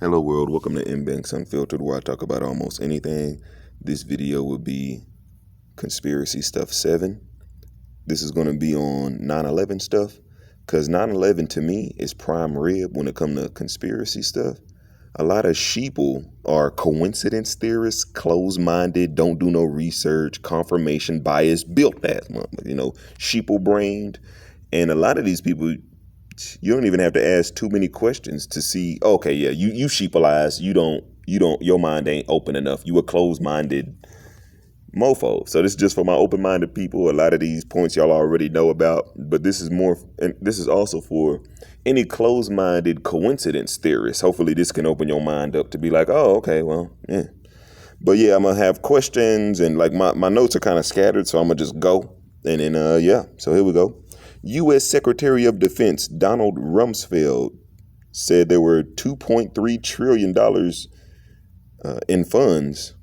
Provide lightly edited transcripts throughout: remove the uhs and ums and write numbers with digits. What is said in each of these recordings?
Hello world, welcome to MBU Unfiltered, where I talk about almost anything. This video will be Conspiracy Stuff 7. This is going to be on 9/11 stuff, because 9/11 to me is prime rib when it comes to conspiracy stuff. A lot of sheeple are coincidence theorists, closed-minded, don't do no research, confirmation bias, built fast, sheeple-brained. And a lot of these people, you don't even have to ask too many questions to see, okay, yeah, you sheepleize, you don't, your mind ain't open enough. You a closed-minded mofo. So this is just for my open-minded people. A lot of these points y'all already know about, but this is more, and this is also for any closed-minded coincidence theorists. Hopefully this can open your mind up to be like, oh, okay, well, yeah. But yeah, I'm gonna have questions, and like my notes are kind of scattered, so I'm gonna just go. And then, yeah, so here we go. U.S. Secretary of Defense Donald Rumsfeld said there were $2.3 trillion in funds,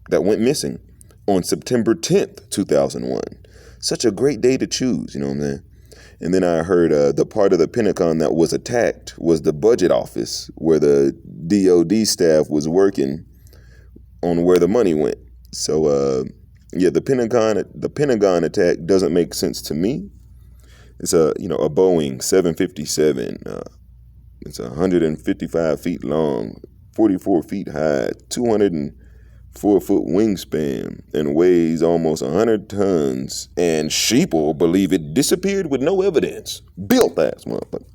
that went missing on September 10th, 2001. Such a great day to choose, you know what I'm saying? And then I heard the part of the Pentagon that was attacked was the budget office, where the DOD staff was working on where the money went. So, yeah, the Pentagon attack doesn't make sense to me. It's a Boeing 757. It's 155 feet long, 44 feet high, 204-foot wingspan, and weighs almost 100 tons. And sheeple believe it disappeared with no evidence. Built ass motherfucker.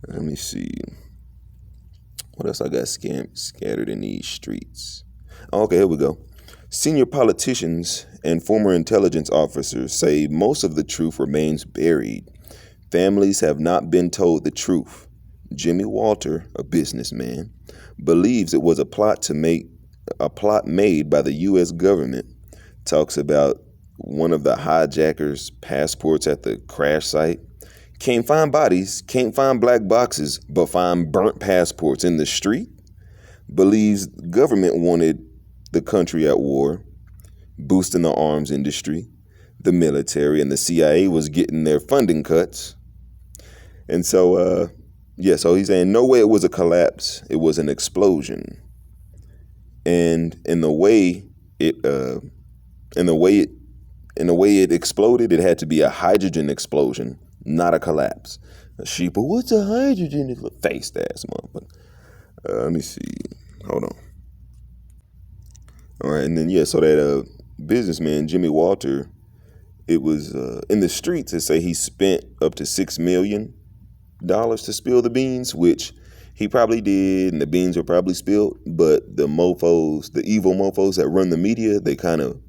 Let me see. What else I got scattered in these streets? Okay, here we go. Senior politicians and former intelligence officers say most of the truth remains buried. Families have not been told the truth. Jimmy Walter, a businessman, believes it was a plot made by the U.S. government. Talks about one of the hijackers' passports at the crash site. Can't find bodies, can't find black boxes, but find burnt passports in the street. Believes government wanted the country at war, boosting the arms industry. The military and the CIA was getting their funding cuts. And so, so he's saying no way it was a collapse. It was an explosion. And in the way it exploded, it had to be a hydrogen explosion, not a collapse. Sheeple, what's a hydrogen? Faced ass motherfucker. Let me see. Hold on. All right, and then so that businessman Jimmy Walter, it was in the streets. They say he spent up to $6 million to spill the beans, which he probably did, and the beans were probably spilled. But the mofos, the evil mofos that run the media, they kind of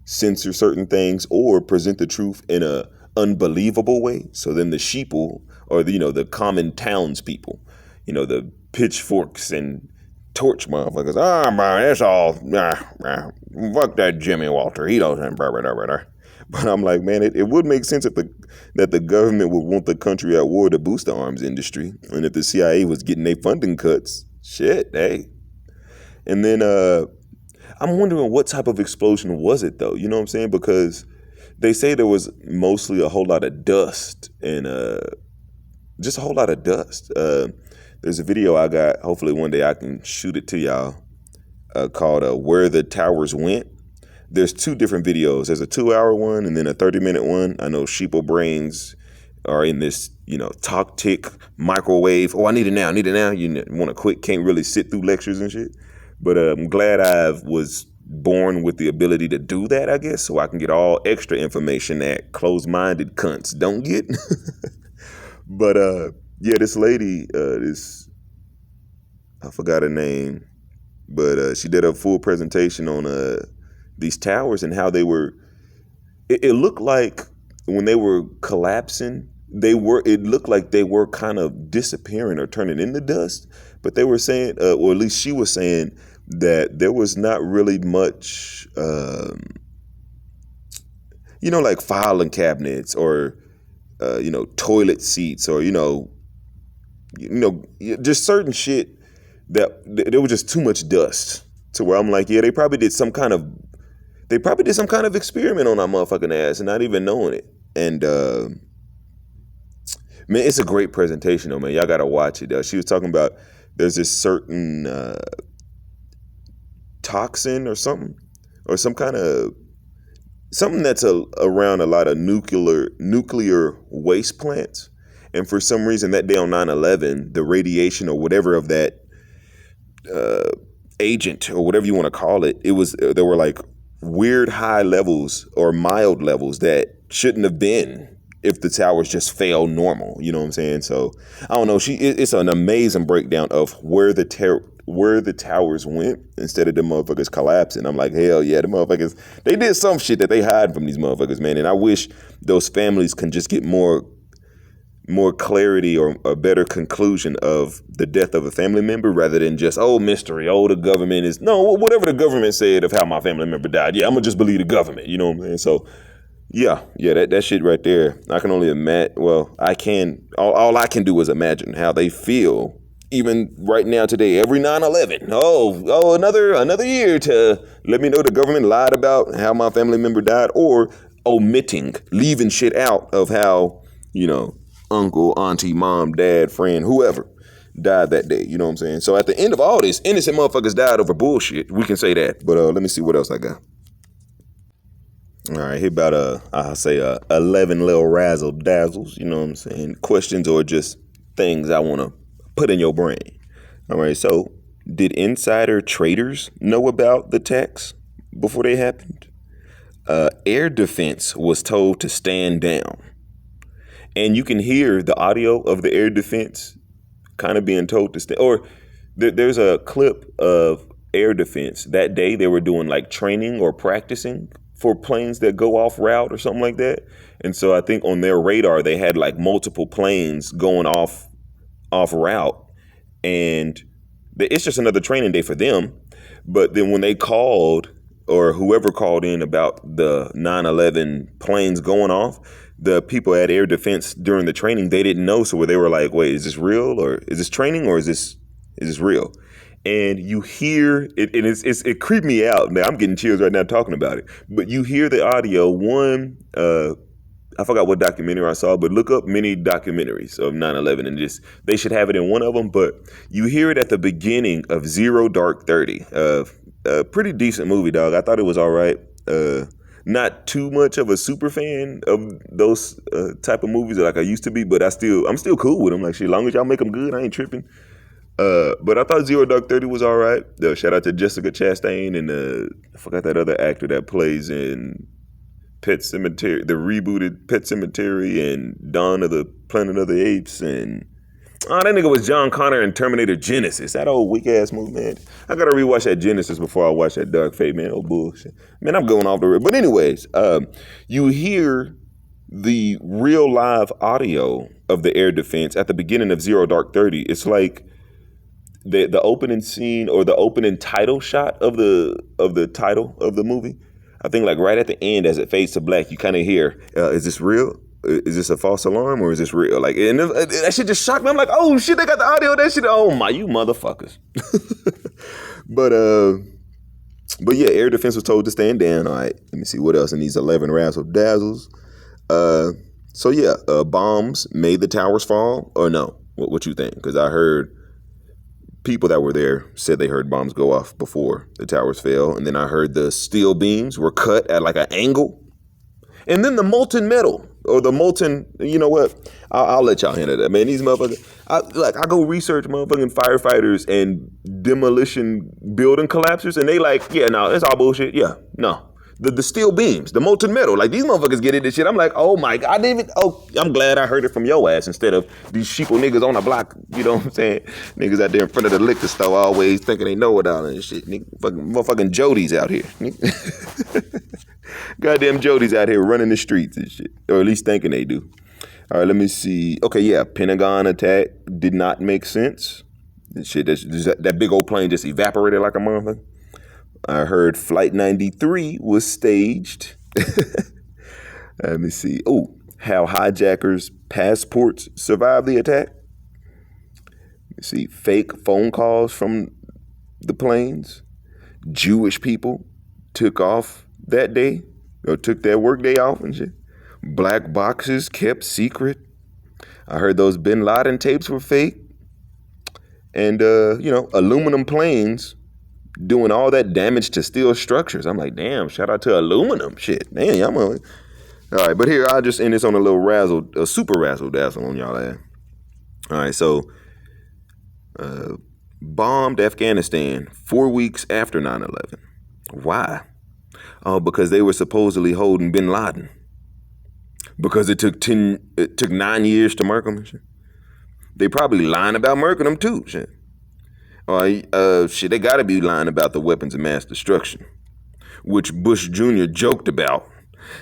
censor certain things or present the truth in a unbelievable way. So then the sheeple, or the common townspeople, the pitchforks and torch motherfuckers. Man, that's all. Fuck that Jimmy Walter. He doesn't. But I'm like, man, it would make sense that the government would want the country at war to boost the arms industry, and if the CIA was getting their funding cuts, shit, hey. And then I'm wondering what type of explosion was it though? You know what I'm saying? Because they say there was mostly a whole lot of dust and just a whole lot of dust. There's a video I got. Hopefully one day I can shoot it to y'all called Where the Towers Went. There's two different videos. There's a 2-hour one and then a 30-minute one. I know sheeple brains are in this, talk tick microwave. Oh, I need it now. You want to quit, can't really sit through lectures and shit. But I'm glad I was born with the ability to do that, I guess, so I can get all extra information that closed-minded cunts don't get. But yeah, this lady, I forgot her name, but she did a full presentation on these towers and how they were, it looked like when they were collapsing, it looked like they were kind of disappearing or turning into dust, but they were saying, or at least she was saying, that there was not really much, like filing cabinets or, toilet seats or, just certain shit that there was just too much dust to where I'm like, yeah, they probably did some kind of experiment on our motherfucking ass and not even knowing it. And Man, it's a great presentation though, man. Y'all gotta watch it. She was talking about there's this certain toxin or something, or some kind of something that's around a lot of nuclear waste plants. And for some reason that day on 9/11, the radiation or whatever of that agent or whatever you want to call it, there were like weird high levels or mild levels that shouldn't have been if the towers just fell normal. You know what I'm saying? So I don't know. It's an amazing breakdown of where the towers went instead of the motherfuckers collapsing. I'm like, hell yeah, the motherfuckers, they did some shit that they hide from these motherfuckers, man. And I wish those families can just get more clarity or a better conclusion of the death of a family member rather than just, mystery. The government is, no, whatever the government said of how my family member died. Yeah, I'm gonna just believe the government. You know what I'm saying? So yeah, that shit right there. I can only imagine. Well, all I can do is imagine how they feel even right now today, every 9/11. Another year to let me know the government lied about how my family member died, or leaving shit out of how, uncle, auntie, mom, dad, friend, whoever died that day. You know what I'm saying? So at the end of all this, innocent motherfuckers died over bullshit. We can say that. But let me see what else I got. All right, here about 11 little razzle dazzles, you know what I'm saying? Questions or just things I want to put in your brain. All right, so did insider traders know about the attacks before they happened? Air defense was told to stand down. And you can hear the audio of the air defense kind of being told to stand. Or there's a clip of air defense. That day they were doing like training or practicing for planes that go off route or something like that. And so I think on their radar, they had like multiple planes going off route. And it's just another training day for them. But then when they called, or whoever called in about the 9/11 planes going off, the people at Air Defense during the training, they didn't know. So they were like, wait, is this real? Or is this training? Or is this real? And you hear it, and it creeped me out. Man, I'm getting chills right now talking about it. But you hear the audio. I forgot what documentary I saw, but look up many documentaries of 9/11, and they should have it in one of them. But you hear it at the beginning of Zero Dark 30. A pretty decent movie, dog. I thought it was all right. Not too much of a super fan of those type of movies like I used to be, but I'm still cool with them. Like, shit, as long as y'all make them good, I ain't tripping. But I thought Zero Dark 30 was all right. Shout out to Jessica Chastain and I forgot that other actor that plays in Pet Sematary, the rebooted Pet Sematary, and Dawn of the Planet of the Apes, and that nigga was John Connor in Terminator Genesis. That old weak ass movie, man. I gotta rewatch that Genesis before I watch that Dark Fate, man. Oh bullshit, man. I'm going off the rip. But anyways, you hear the real live audio of the air defense at the beginning of Zero Dark 30. It's like the opening scene or the opening title shot of the title of the movie. I think like right at the end as it fades to black, you kind of hear, is this real? Is this a false alarm or is this real? Like, and that shit just shocked me. I'm like, oh shit, they got the audio of that shit. Oh my, you motherfuckers. But yeah, air defense was told to stand down. All right, let me see what else in these 11 razzle dazzles. So yeah, bombs made the towers fall or no? What you think? Because I heard people that were there said they heard bombs go off before the towers fell. And then I heard the steel beams were cut at like an angle. And then the molten metal or the molten, you know what? I'll let y'all handle that, man. These motherfuckers, I go research motherfucking firefighters and demolition building collapses. And they like, yeah, no, it's all bullshit. Yeah, no. The steel beams, the molten metal, like these motherfuckers get into shit. I'm like, oh my God, I'm glad I heard it from your ass instead of these sheeple niggas on the block. You know what I'm saying? Niggas out there in front of the liquor store always thinking they know it all and shit. Motherfucking Jodies out here. Goddamn Jodies out here running the streets and shit, or at least thinking they do. All right, let me see. Okay, yeah, Pentagon attack did not make sense. Shit, that big old plane just evaporated like a motherfucker. I heard Flight 93 was staged. Let me see. Oh, how hijackers' passports survived the attack. Let me see. Fake phone calls from the planes. Jewish people took off that day or took their work day off and shit. Black boxes kept secret. I heard those Bin Laden tapes were fake. And, aluminum planes doing all that damage to steel structures. I'm like, damn, shout out to aluminum. Shit, damn, all right, but here, I'll just end this on a little super razzle dazzle on y'all ass. All right, so bombed Afghanistan 4 weeks after 9/11. Why? Oh, because they were supposedly holding Bin Laden. Because it took 9 years to murk him and shit. They probably lying about murking him too, shit. They gotta be lying about the weapons of mass destruction, which Bush Jr. joked about.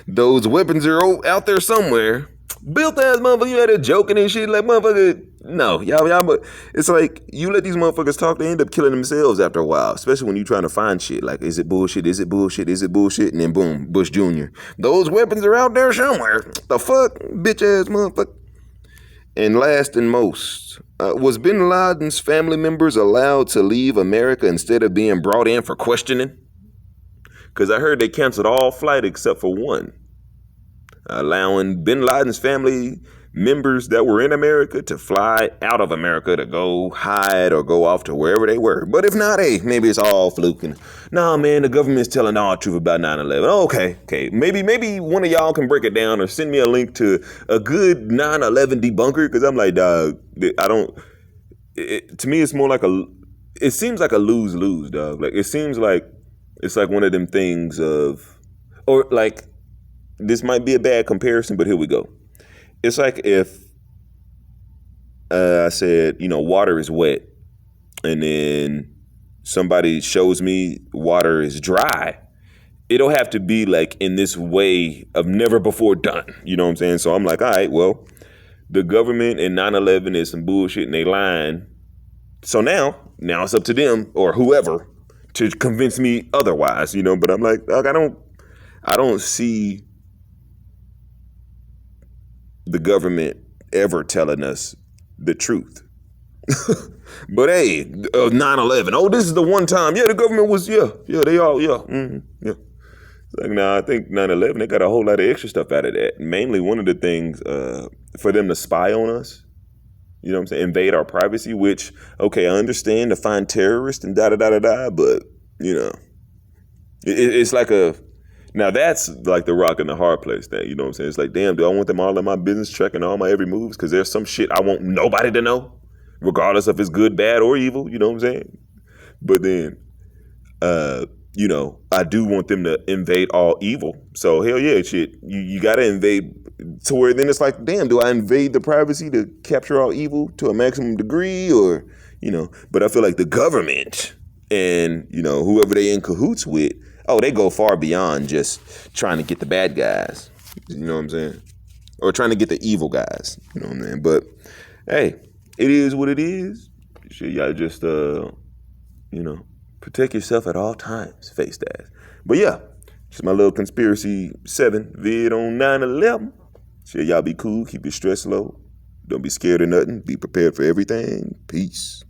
Those weapons are out there somewhere. Built ass motherfucker, you had it joking and shit like motherfucker. No, y'all, it's like you let these motherfuckers talk, they end up killing themselves after a while. Especially when you trying to find shit like, is it bullshit? Is it bullshit? Is it bullshit? And then boom, Bush Jr. Those weapons are out there somewhere. The fuck, bitch ass motherfucker. And last and most, was Bin Laden's family members allowed to leave America instead of being brought in for questioning? Because I heard they canceled all flight except for one, allowing Bin Laden's family members that were in America to fly out of America to go hide or go off to wherever they were. But if not, hey, maybe it's all fluking. Nah, man, the government's telling all the truth about 9/11. Oh, okay. Maybe one of y'all can break it down or send me a link to a good 9/11 debunker, because I'm like, dog, to me, it's more like it seems like a lose-lose, dog. Like, it seems like it's like one of them things or like, this might be a bad comparison, but here we go. It's like if I said, water is wet, and then somebody shows me water is dry. It'll have to be like in this way of never before done. You know what I'm saying? So I'm like, all right, well, the government and 9/11 is some bullshit and they lying. So now it's up to them or whoever to convince me otherwise, but I'm like, I don't see the government ever telling us the truth. But hey, 9/11. Oh, this is the one time. Yeah, the government was, they all, yeah. It's like, nah, I think 9/11, they got a whole lot of extra stuff out of that. Mainly one of the things for them to spy on us, you know what I'm saying, invade our privacy, which, okay, I understand to find terrorists and da-da-da-da-da, but, it's like now that's like the rock and the hard place thing, you know what I'm saying? It's like, damn, do I want them all in my business tracking all my every moves? Because there's some shit I want nobody to know, regardless if it's good, bad, or evil, you know what I'm saying? But then, I do want them to invade all evil. So hell yeah, shit, you got to invade to where then it's like, damn, do I invade the privacy to capture all evil to a maximum degree, or, but I feel like the government and, whoever they in cahoots with, they go far beyond just trying to get the bad guys, you know what I'm saying? Or trying to get the evil guys, you know what I'm saying? But hey, it is what it is. Shit, y'all just, protect yourself at all times, face that. But yeah, just my little Conspiracy 7 vid on 9/11. Shit, y'all be cool, keep your stress low. Don't be scared of nothing. Be prepared for everything. Peace.